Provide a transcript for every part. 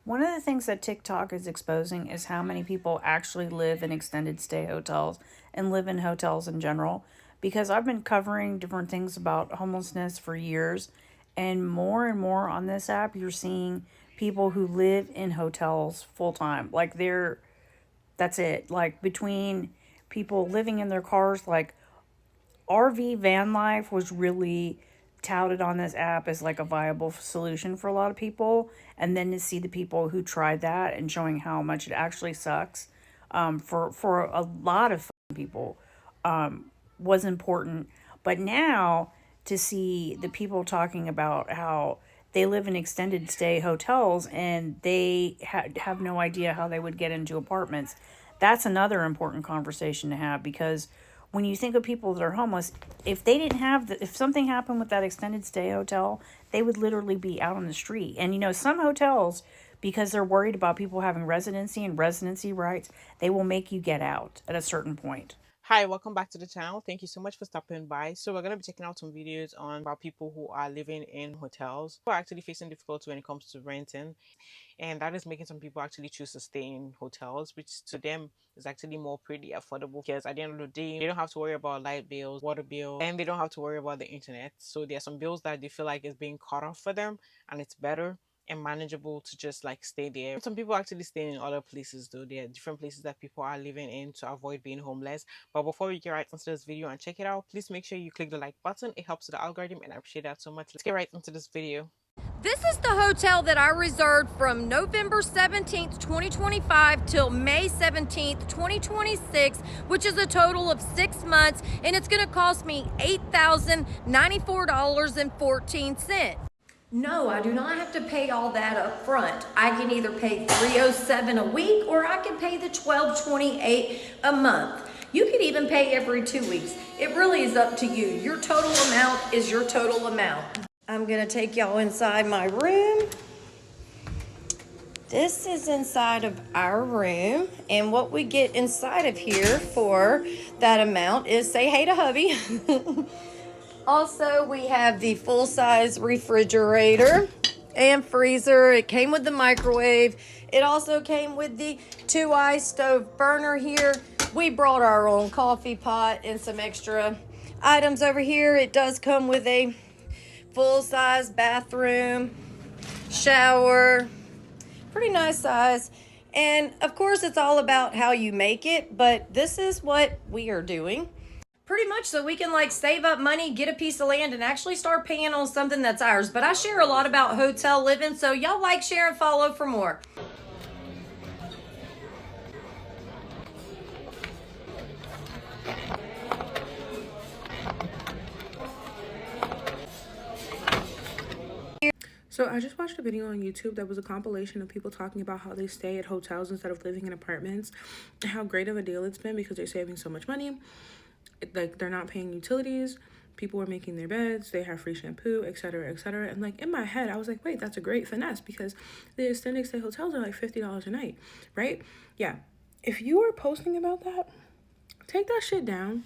One of the things that TikTok is exposing is how many people actually live in extended stay hotels and live in hotels in general. Because I've been covering different things about homelessness for years, and more on this app, you're seeing people who live in hotels full time. Like that's it. Like between people living in their cars, like RV van life was really touted on this app as like a viable solution for a lot of people, and then to see the people who tried that and showing how much it actually sucks, for a lot of people, was important. But now to see the people talking about how they live in extended stay hotels and they have no idea how they would get into apartments, that's another important conversation to have. Because when you think of people that are homeless, if they didn't have if something happened with that extended stay hotel, they would literally be out on the street. And some hotels, because they're worried about people having residency and residency rights, they will make you get out at a certain point. Hi, welcome back to the channel. Thank you so much for stopping by. So we're going to be checking out some videos on about people who are living in hotels who are actually facing difficulty when it comes to renting, and that is making some people actually choose to stay in hotels, which to them is actually more pretty affordable, because at the end of the day they don't have to worry about light bills, water bill, and they don't have to worry about the internet. So there are some bills that they feel like is being cut off for them, and it's better and manageable to just like stay there. Some people actually stay in other places though. There are different places that people are living in to avoid being homeless. But before we get right into this video and check it out, please make sure you click the like button. It helps with the algorithm and I appreciate that so much. Let's get right into this video. This is the hotel that I reserved from November 17th, 2025 till May 17th, 2026, which is a total of 6 months, and it's going to cost me $8,094.14. No, I do not have to pay all that up front. I can either pay $307 a week or I can pay the $1228 a month. You could even pay every 2 weeks. It really is up to you. Your total amount is your total amount. I'm gonna take y'all inside my room. This is inside of our room, and what we get inside of here for that amount is say hey to hubby. Also, we have the full-size refrigerator and freezer. It came with the microwave. It also came with the 2-eye stove burner here. We brought our own coffee pot and some extra items over here. It does come with a full-size bathroom, shower, pretty nice size. And of course, it's all about how you make it, but this is what we are doing. Pretty much so we can like save up money, get a piece of land, and actually start paying on something that's ours. But I share a lot about hotel living, so y'all like, share, and follow for more. So I just watched a video on YouTube that was a compilation of people talking about how they stay at hotels instead of living in apartments, and how great of a deal it's been because they're saving so much money. Like, they're not paying utilities, people are making their beds, they have free shampoo, etc., etc. And like in my head, I was like, wait, that's a great finesse, because the extended stay hotels are like $50 a night, right? Yeah. If you are posting about that, take that shit down.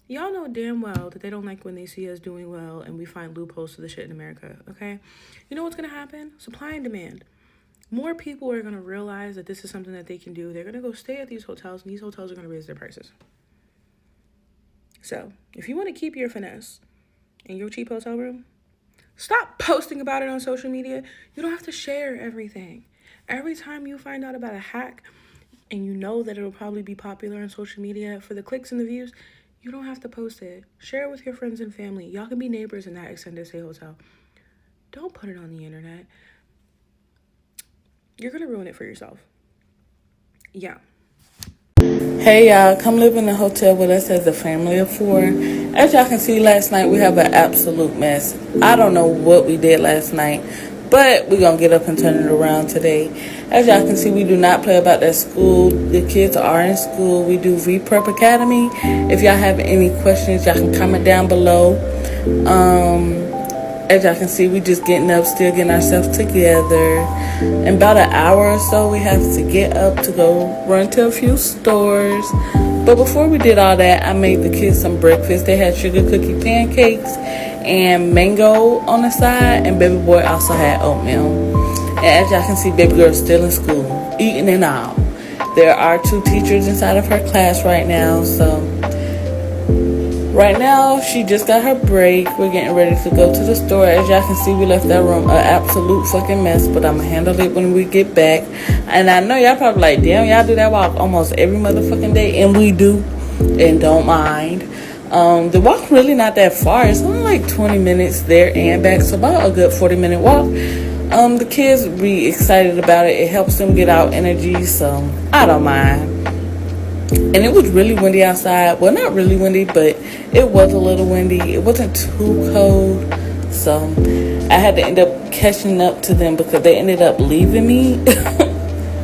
Y'all know damn well that they don't like when they see us doing well and we find loopholes to the shit in America, okay? You know what's gonna happen? Supply and demand. More people are gonna realize that this is something that they can do. They're gonna go stay at these hotels, and these hotels are gonna raise their prices. So, if you want to keep your finesse in your cheap hotel room, stop posting about it on social media. You don't have to share everything. Every time you find out about a hack and you know that it'll probably be popular on social media for the clicks and the views, you don't have to post it. Share it with your friends and family. Y'all can be neighbors in that extended stay hotel. Don't put it on the internet. You're going to ruin it for yourself. Yeah. Hey y'all, come live in the hotel with us as a family of 4. As y'all can see, last night we have an absolute mess. I don't know what we did last night, but we're gonna get up and turn it around today. As y'all can see, we do not play about that school. The kids are in school. We do V-Prep Academy. If y'all have any questions, y'all can comment down below. As y'all can see, we just getting up, still getting ourselves together. In about an hour or so, we have to get up to go run to a few stores. But before we did all that, I made the kids some breakfast. They had sugar cookie pancakes and mango on the side, and baby boy also had oatmeal. And as y'all can see, baby girl's still in school, eating and all. There are 2 teachers inside of her class right now, so right now she just got her break. We're getting ready to go to the store. As y'all can see, we left that room an absolute fucking mess, but I'm gonna handle it when we get back. And I know y'all probably like, damn, y'all do that walk almost every motherfucking day, and we do, and don't mind. The walk really not that far. It's only like 20 minutes there and back, so about a good 40-minute walk. The kids be excited about it. It helps them get out energy, so I don't mind. And it was really windy outside. Well, not really windy, but it was a little windy. It wasn't too cold, so I had to end up catching up to them because they ended up leaving me.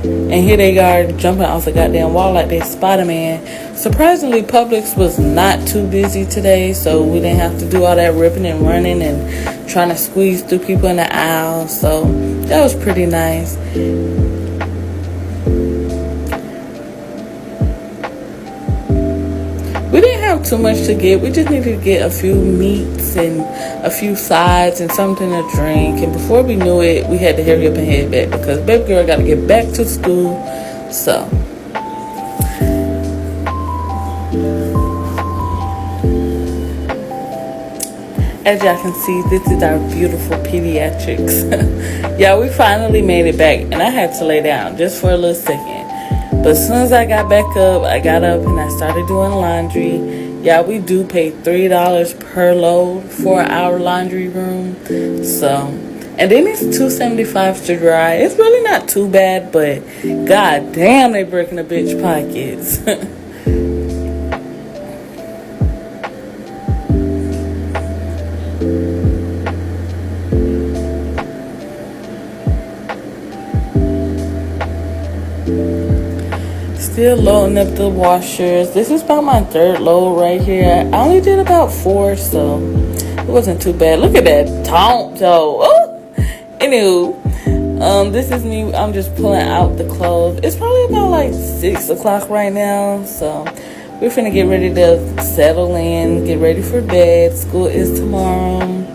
And here they are jumping off the goddamn wall like they Spider-Man. Surprisingly, Publix was not too busy today, so we didn't have to do all that ripping and running and trying to squeeze through people in the aisle. So that was pretty nice. We didn't have too much to get. We just needed to get a few meats and a few sides and something to drink. And before we knew it, we had to hurry up and head back because baby girl got to get back to school. So as y'all can see, this is our beautiful pediatrics. Yeah, we finally made it back, and I had to lay down just for a little second. But as soon as I got back up, I got up and I started doing laundry. Yeah, we do pay $3 per load for our laundry room. So, and then it's $2.75 to dry. It's really not too bad, but god damn, they breaking the bitch pockets. Still loading up the washers. This is about my 3rd load right here. I only did about 4, so it wasn't too bad. Look at that taunt though. Oh! Anywho, this is me. I'm just pulling out the clothes. It's probably about like 6 o'clock right now, so we're finna get ready to settle in, get ready for bed. School is tomorrow.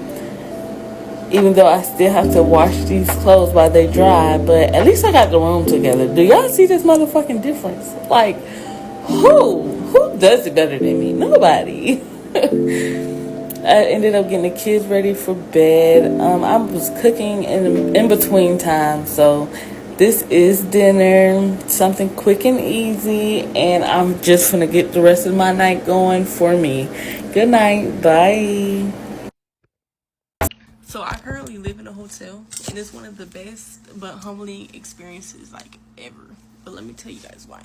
Even though I still have to wash these clothes while they dry, but at least I got the room together. Do y'all see this motherfucking difference? Like, who does it better than me? Nobody. I ended up getting the kids ready for bed. I was cooking in between time, so this is dinner, something quick and easy, and I'm just gonna get the rest of my night going for me. Good night. Bye. So I currently live in a hotel, and it's one of the best but humbling experiences like ever. But let me tell you guys why.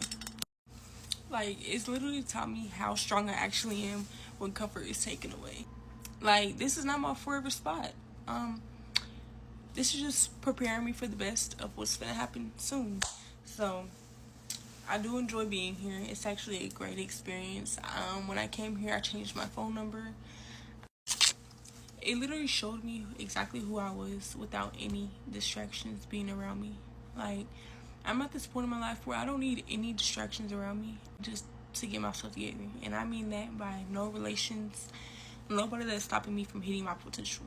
Like, it's literally taught me how strong I actually am when comfort is taken away. Like, this is not my forever spot. This is just preparing me for the best of what's gonna happen soon. So I do enjoy being here. It's actually a great experience. When I came here, I changed my phone number. It literally showed me exactly who I was without any distractions being around me. Like, I'm at this point in my life where I don't need any distractions around me just to get myself together. And I mean that by no relations, nobody that's stopping me from hitting my potential.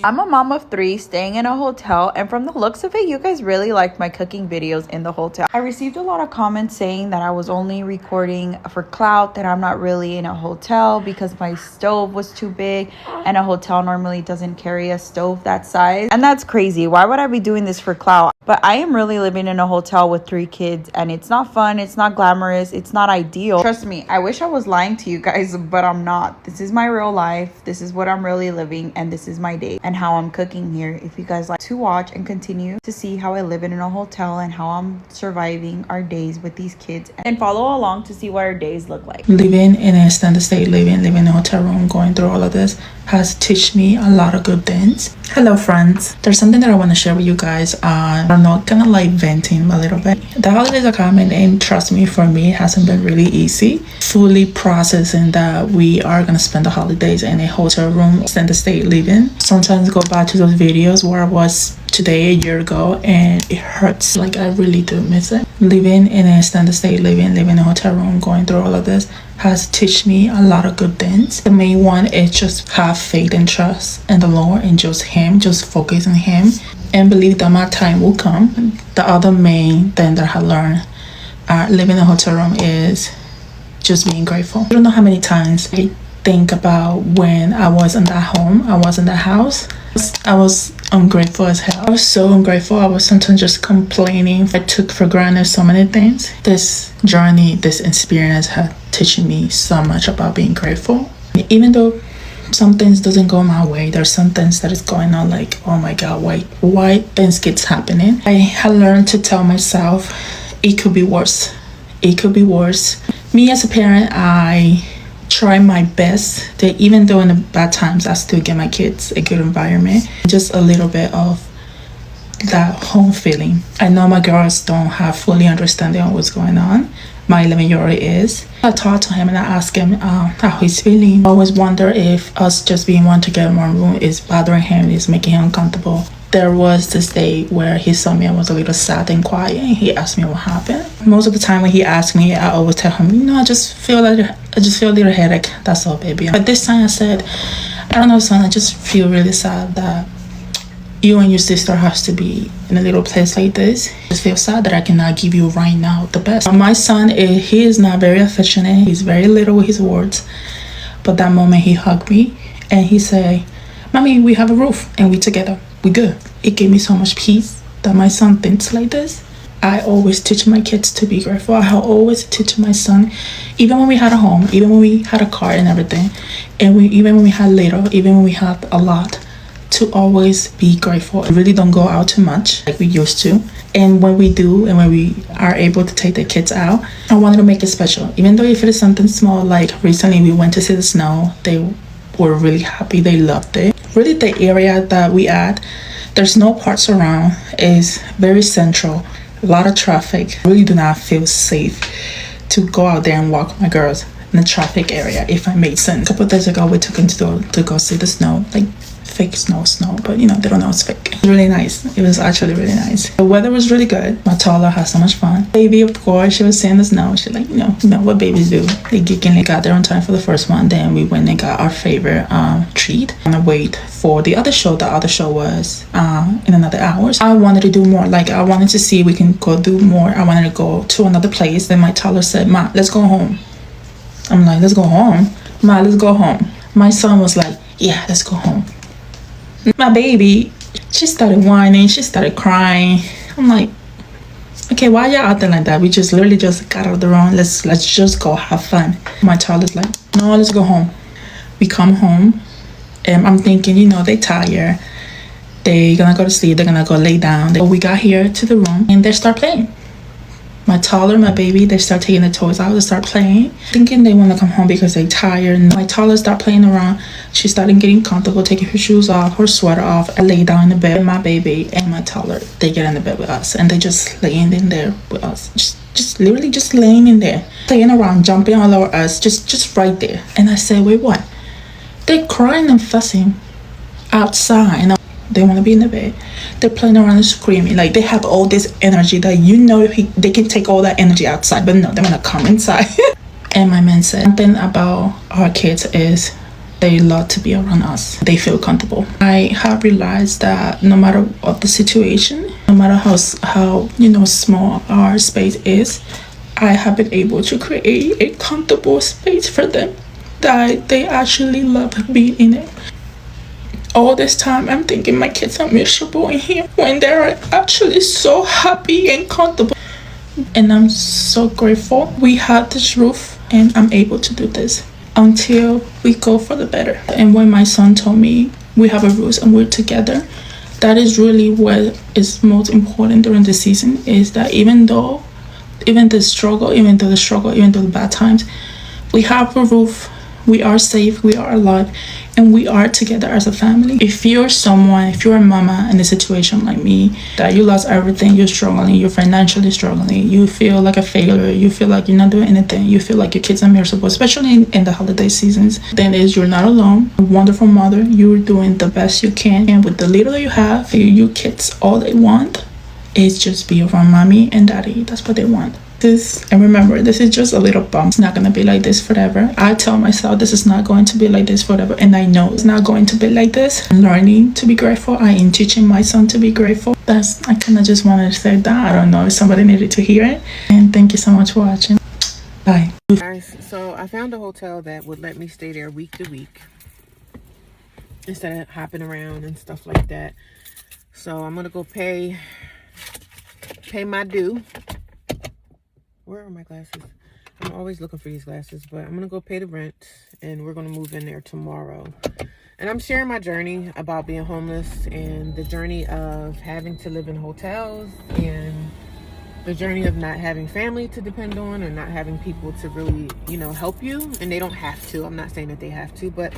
I'm a mom of 3 staying in a hotel, and from the looks of it, you guys really liked my cooking videos in the hotel. I received a lot of comments saying that I was only recording for clout, that I'm not really in a hotel because my stove was too big, and a hotel normally doesn't carry a stove that size. And that's crazy. Why would I be doing this for clout? But I am really living in a hotel with 3 kids, and it's not fun, it's not glamorous, it's not ideal. Trust me, I wish I was lying to you guys, but I'm not. This is my real life, this is what I'm really living, and this is my day and how I'm cooking here. If you guys like to watch and continue to see how I live in a hotel and how I'm surviving our days with these kids, and follow along to see what our days look like. Living in a extended stay, living in a hotel room, going through all of this has taught me a lot of good things. Hello friends, there's something that I want to share with you guys. I'm not kind of like venting a little bit. The holidays are coming, and trust me, for me it hasn't been really easy fully processing that we are gonna spend the holidays in a hotel room, extended stay living. Sometimes go back to those videos where I was today a year ago, and it hurts. Like, I really do miss it. Living in a standard state, living in a hotel room, going through all of this has taught me a lot of good things. The main one is just have faith and trust in the Lord and just him, just focus on him and believe that my time will come. The other main thing that I learned living in a hotel room is just being grateful. I don't know how many times I think about when I was in that home, I was in that house. I was ungrateful as hell. I was so ungrateful. I was sometimes just complaining. I took for granted so many things. This journey, this experience had taught me so much about being grateful. Even though some things doesn't go my way, there's some things that is going on like, oh my God, why things keeps happening? I had learned to tell myself it could be worse. It could be worse. Me as a parent, I try my best that even though in the bad times I still get my kids a good environment, just a little bit of that home feeling. I know my girls don't have fully understanding of what's going on. My 11-year-old is. I talk to him and I ask him how he's feeling. I always wonder if us just being one together in one room is bothering him, is making him uncomfortable. There was this day where he saw me, I was a little sad and quiet, and he asked me what happened. Most of the time when he asked me, I always tell him, I just feel a little headache. That's all, baby. But this time I said, I don't know, son, I just feel really sad that you and your sister has to be in a little place like this. I just feel sad that I cannot give you right now the best. My son, he is not very affectionate. He's very little with his words. But that moment he hugged me and he said, Mommy, we have a roof and we together. We good. It gave me so much peace that my son thinks like this. I always teach my kids to be grateful. I always teach my son, even when we had a home, even when we had a car and everything, and even when we had little, even when we had a lot, to always be grateful. We really don't go out too much like we used to. And when we do, and when we are able to take the kids out, I wanted to make it special. Even though if it is something small, like recently we went to see the snow, they were really happy. They loved it. Really, the area that we at, there's no parks around, is very central. A lot of traffic. I really do not feel safe to go out there and walk with my girls in the traffic area, if I made sense. A couple of days ago, we took them to go see the snow, like fake snow, but they don't know it's fake. It was really nice. It was actually really nice. The weather was really good. My toddler had so much fun. Baby, of course, she was seeing the snow. She like, what babies do. They geekingly got there on time for the first one. Then we went and got our favorite treat. And I wait for the other show. The other show was in another hour. I wanted to do more. Like, I wanted to see if we can go do more. I wanted to go to another place. Then my toddler said, Ma, let's go home. I'm like, let's go home? Ma, let's go home. My son was like, yeah, let's go home. My baby, she started whining, she started crying. I'm like, okay, why y'all acting like that? We just literally just got out of the room. Let's just go have fun. My child is like, no, let's go home. We come home and I'm thinking, they tired. They gonna go to sleep, they're gonna go lay down. We got here to the room and they start playing. My toddler, my baby, they start taking the toys out, they start playing, thinking they want to come home because they're tired. My toddler start playing around. She started getting comfortable, taking her shoes off, her sweater off. I lay down in the bed. My baby and my toddler, they get in the bed with us and they just laying in there with us. Just literally just laying in there, playing around, jumping all over us, just right there. And I said, wait, what? They're crying and fussing outside and they want to be in the bed. They're playing around and screaming. Like, they have all this energy that they can take all that energy outside, but no, they want to come inside. And my man said, something about our kids is they love to be around us. They feel comfortable. I have realized that no matter what the situation, no matter how small our space is, I have been able to create a comfortable space for them that they actually love being in it. All this time I'm thinking my kids are miserable in here when they're actually so happy and comfortable. And I'm so grateful we have this roof and I'm able to do this until we go for the better. And when my son told me we have a roof and we're together, that is really what is most important during the season, is that even though the bad times, we have a roof, We are safe, we are alive, and we are together as a family. If you're someone, if you're a mama in a situation like me, that you lost everything, you're struggling, you're financially struggling, you feel like a failure, you feel like you're not doing anything, you feel like your kids are miserable, especially in the holiday seasons, then is you're not alone. A wonderful mother, you're doing the best you can, and with the little that you have, your kids, all they want is just be around mommy and daddy. That's what they want. And remember, this is just a little bump. It's not gonna be like this forever. I tell myself this is not going to be like this forever, and I know it's not going to be like this. I'm learning to be grateful. I am teaching my son to be grateful. I kind of just wanted to say that. I don't know if somebody needed to hear it. And thank you so much for watching. Bye. Guys, so I found a hotel that would let me stay there week to week instead of hopping around and stuff like that. So I'm gonna go pay my due. Where are my glasses? I'm always looking for these glasses, but I'm gonna go pay the rent and we're gonna move in there tomorrow. And I'm sharing my journey about being homeless and the journey of having to live in hotels and the journey of not having family to depend on or not having people to really, help you. And they don't have to. I'm not saying that they have to, but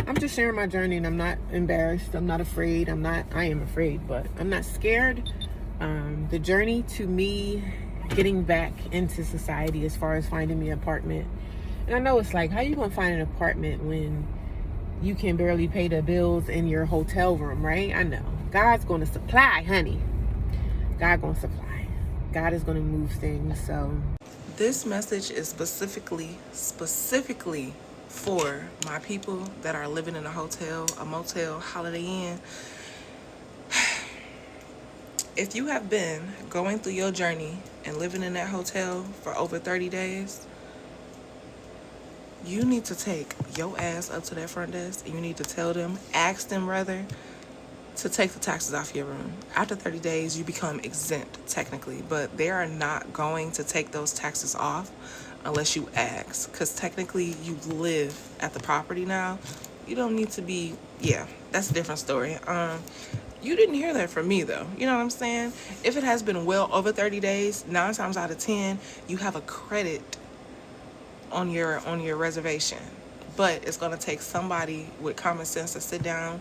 I'm just sharing my journey and I'm not embarrassed. I'm not afraid. I am afraid, but I'm not scared. The journey to me getting back into society as far as finding me an apartment. And I know it's like, how you gonna find an apartment when you can barely pay the bills in your hotel room, right? I know. God's gonna supply, honey. God gonna supply. God is gonna move things, so. This message is specifically for my people that are living in a hotel, a motel, Holiday Inn. If you have been going through your journey and living in that hotel for over 30 days, you need to take your ass up to that front desk and you need to ask them rather, to take the taxes off your room. After 30 days, you become exempt technically, but they are not going to take those taxes off unless you ask, because technically you live at the property now. You don't need to be, yeah, that's a different story. You didn't hear that from me though. You know what I'm saying? If it has been well over 30 days, 9 times out of 10, you have a credit on your reservation. But it's going to take somebody with common sense to sit down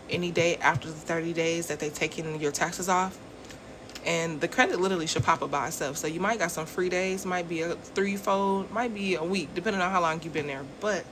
any day after the 30 days that they taking your taxes off, and the credit literally should pop up by itself. So you might got some free days, might be a threefold, might be a week, depending on how long you've been there. But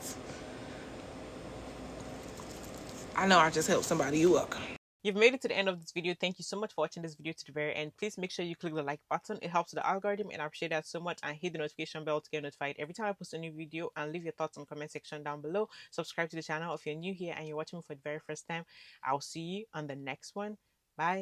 I know I just helped somebody. You welcome. You've made it to the end of this video. Thank you so much for watching this video to the very end. Please make sure you click the like button. It helps the algorithm and I appreciate that so much. And hit the notification bell to get notified every time I post a new video, and leave your thoughts in the comment section down below. Subscribe to the channel if you're new here and you're watching me for the very first time. I'll see you on the next one. Bye.